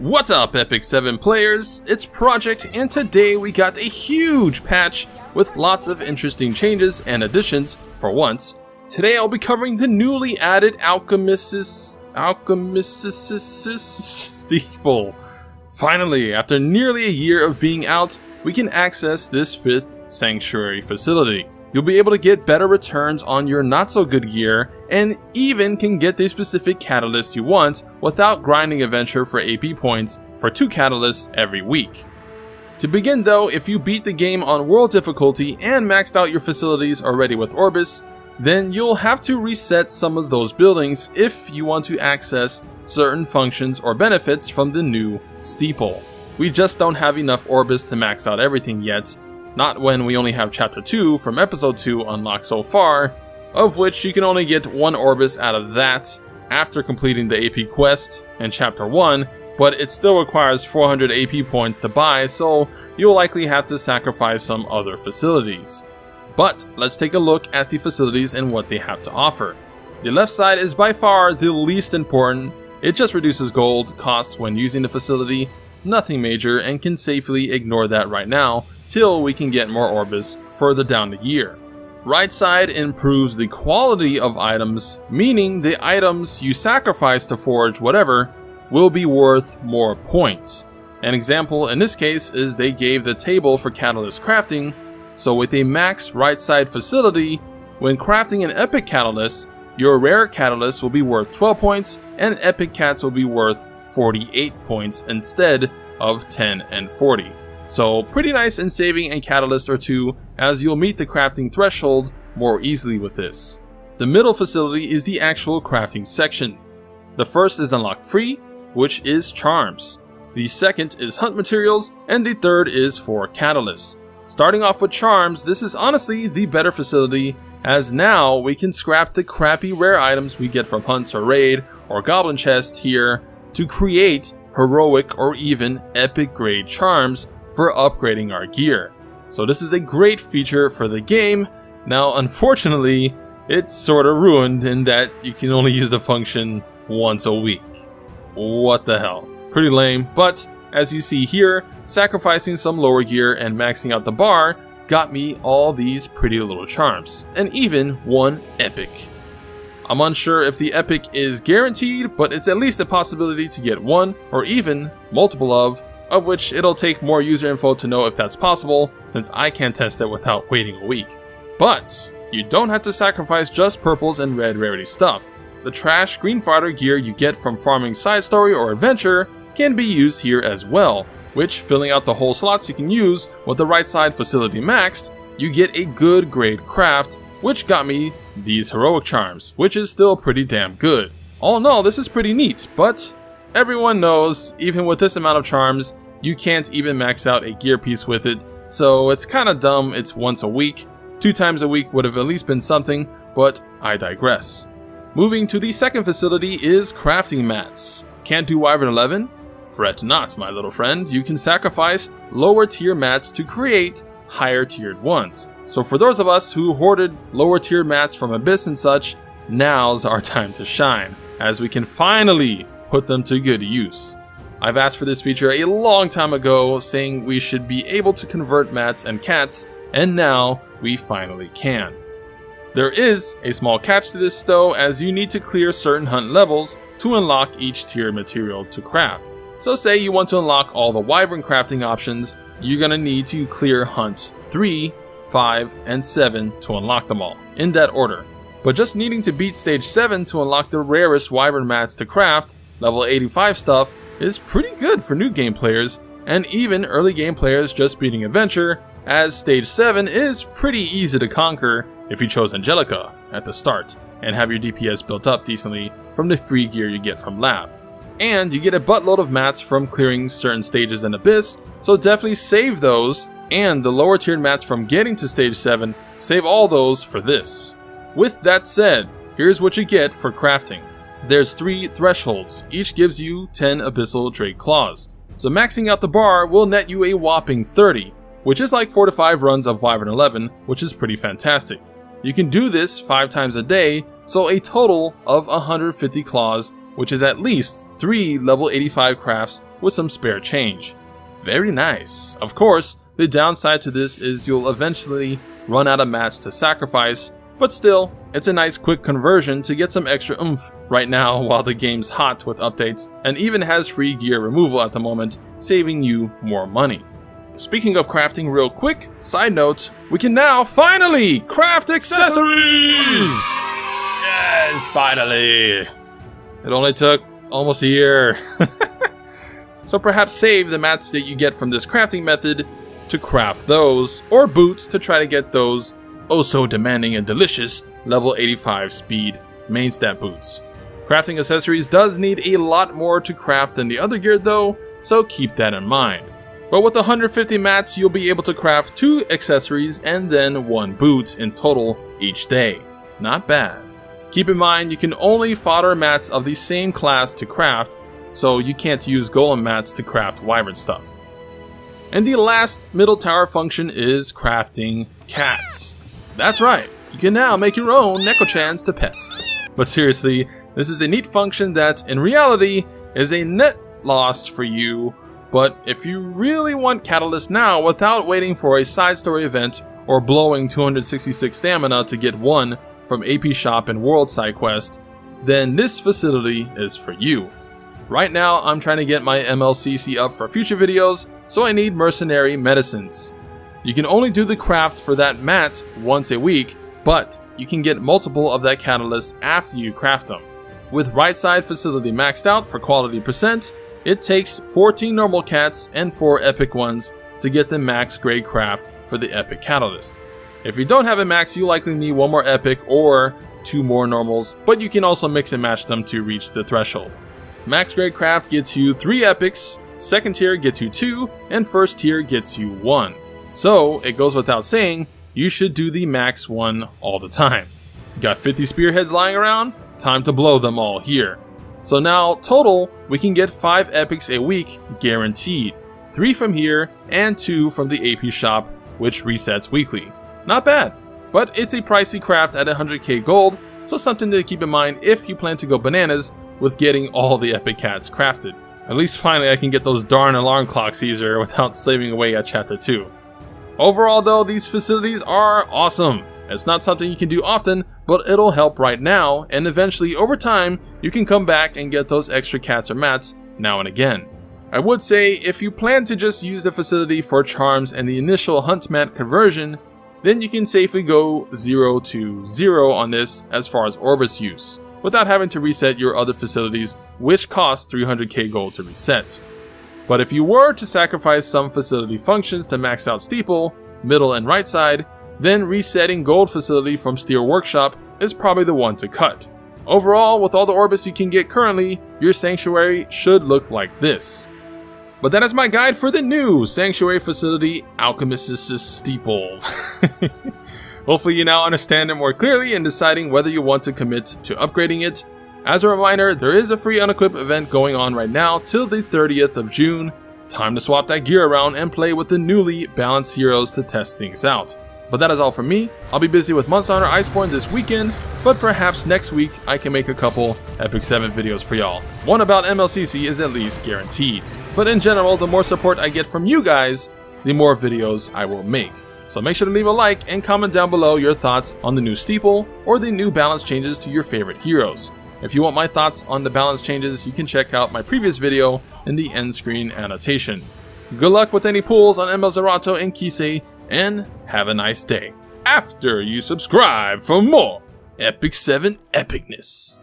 What's up, Epic 7 players? It's Project, and today we got a huge patch with lots of interesting changes and additions for once. Today I'll be covering the newly added Alchemist Steeple. Finally, after nearly a year of being out, we can access this 5th sanctuary facility. You'll be able to get better returns on your not-so-good gear, and even can get the specific catalyst you want without grinding adventure for AP points for 2 catalysts every week. To begin though, if you beat the game on world difficulty and maxed out your facilities already with Orbis, then you'll have to reset some of those buildings if you want to access certain functions or benefits from the new Steeple. We just don't have enough Orbis to max out everything yet. Not when we only have Chapter 2 from Episode 2 unlocked so far, of which you can only get 1 Orbis out of that after completing the AP quest in Chapter 1, but it still requires 400 AP points to buy, so you'll likely have to sacrifice some other facilities. But let's take a look at the facilities and what they have to offer. The left side is by far the least important. It just reduces gold costs when using the facility, nothing major, and can safely ignore that right now till we can get more Orbis further down the year. Right side improves the quality of items, meaning the items you sacrifice to forge whatever will be worth more points. An example in this case is they gave the table for catalyst crafting, so with a max right side facility, when crafting an epic catalyst, your rare catalyst will be worth 12 points and epic cats will be worth 48 points instead of 10 and 40. So pretty nice in saving a catalyst or 2, as you'll meet the crafting threshold more easily with this. The middle facility is the actual crafting section. The first is unlocked free, which is charms. The second is hunt materials, and the third is for catalysts. Starting off with charms, this is honestly the better facility, as now we can scrap the crappy rare items we get from hunts or raid or goblin chest here to create heroic or even epic grade charms for upgrading our gear. So this is a great feature for the game. Now unfortunately, it's sorta ruined in that you can only use the function once a week. What the hell? Pretty lame, but as you see here, sacrificing some lower gear and maxing out the bar got me all these pretty little charms, and even 1 epic. I'm unsure if the epic is guaranteed, but it's at least a possibility to get 1 or even multiple of which it'll take more user info to know if that's possible, since I can't test it without waiting a week. But you don't have to sacrifice just purples and red rarity stuff. The trash green fighter gear you get from farming side story or adventure can be used here as well, which, filling out the whole slots you can use with the right side facility maxed, you get a good grade craft, which got me these heroic charms, which is still pretty damn good. All in all, this is pretty neat, but everyone knows, even with this amount of charms, you can't even max out a gear piece with it, so it's kinda dumb it's once a week. 2 times a week would have at least been something, but I digress. Moving to the second facility is crafting mats. Can't do Wyvern 11? Fret not, my little friend, you can sacrifice lower tier mats to create higher tiered ones. So for those of us who hoarded lower tier mats from Abyss and such, now's our time to shine, as we can finally put them to good use. I've asked for this feature a long time ago, saying we should be able to convert mats and cats, and now we finally can. There is a small catch to this though, as you need to clear certain hunt levels to unlock each tier material to craft. So say you want to unlock all the Wyvern crafting options, you're gonna need to clear hunt 3, 5, and 7 to unlock them all, in that order. But just needing to beat stage 7 to unlock the rarest Wyvern mats to craft, level 85 stuff, is pretty good for new game players, and even early game players just beating adventure, as stage 7 is pretty easy to conquer if you chose Angelica at the start, and have your DPS built up decently from the free gear you get from lab. And you get a buttload of mats from clearing certain stages in Abyss, so definitely save those, and the lower tiered mats from getting to stage 7, save all those for this. With that said, here's what you get for crafting. There's 3 thresholds, each gives you 10 Abyssal Drake Claws, so maxing out the bar will net you a whopping 30, which is like 4 to 5 runs of Wyvern 11, which is pretty fantastic. You can do this 5 times a day, so a total of 150 claws which is at least 3 level 85 crafts with some spare change. Very nice. Of course, the downside to this is you'll eventually run out of mats to sacrifice, but still, it's a nice quick conversion to get some extra oomph right now while the game's hot with updates and even has free gear removal at the moment, saving you more money. Speaking of crafting real quick, side note, we can now finally craft accessories! Yes, finally! It only took almost a year. So perhaps save the mats that you get from this crafting method to craft those, or boots to try to get those oh so demanding and delicious level 85 speed main stat boots. Crafting accessories does need a lot more to craft than the other gear though, so keep that in mind. But with 150 mats, you'll be able to craft 2 accessories and then 1 boot in total each day. Not bad. Keep in mind, you can only fodder mats of the same class to craft, so you can't use golem mats to craft wyvern stuff. And the last middle tower function is crafting cats. That's right, you can now make your own Neko-chans to pet. But seriously, this is a neat function that, in reality, is a net loss for you. But if you really want Catalyst now without waiting for a side story event or blowing 266 stamina to get one from AP Shop and World Side Quest, then this facility is for you. Right now, I'm trying to get my MLCC up for future videos, so I need mercenary medicines. You can only do the craft for that mat once a week, but you can get multiple of that catalyst after you craft them. With right side facility maxed out for quality percent, it takes 14 normal cats and 4 epic ones to get the max grade craft for the epic catalyst. If you don't have a max, you likely need 1 more epic or 2 more normals, but you can also mix and match them to reach the threshold. Max grade craft gets you 3 epics, second tier gets you 2, and first tier gets you 1. So it goes without saying, you should do the max one all the time. Got 50 spearheads lying around? Time to blow them all here. So now, total, we can get 5 epics a week guaranteed. 3 from here, and 2 from the AP shop, which resets weekly. Not bad, but it's a pricey craft at 100k gold, so something to keep in mind if you plan to go bananas with getting all the epic cats crafted. At least finally I can get those darn alarm clocks Caesar without slaving away at chapter 2. Overall though, these facilities are awesome. It's not something you can do often, but it'll help right now, and eventually over time, you can come back and get those extra cats or mats now and again. I would say if you plan to just use the facility for charms and the initial hunt mat conversion, then you can safely go 0 to 0 on this as far as Orbis use, without having to reset your other facilities, which cost 300k gold to reset. But if you were to sacrifice some facility functions to max out Steeple, middle and right side, then resetting gold facility from Steel Workshop is probably the one to cut. Overall, with all the Orbis you can get currently, your Sanctuary should look like this. But that is my guide for the new Sanctuary facility, Alchemist's Steeple. Hopefully you now understand it more clearly in deciding whether you want to commit to upgrading it. As a reminder, there is a free unequip event going on right now till the 30th of June. Time to swap that gear around and play with the newly balanced heroes to test things out. But that is all from me. I'll be busy with Monster Hunter Iceborne this weekend, but perhaps next week I can make a couple Epic 7 videos for y'all. One about MLCC is at least guaranteed. But in general, the more support I get from you guys, the more videos I will make. So make sure to leave a like and comment down below your thoughts on the new Steeple or the new balance changes to your favorite heroes. If you want my thoughts on the balance changes, you can check out my previous video in the end screen annotation. Good luck with any pulls on ML Zerato and Kisei, and have a nice day after you subscribe for more Epic 7 epicness.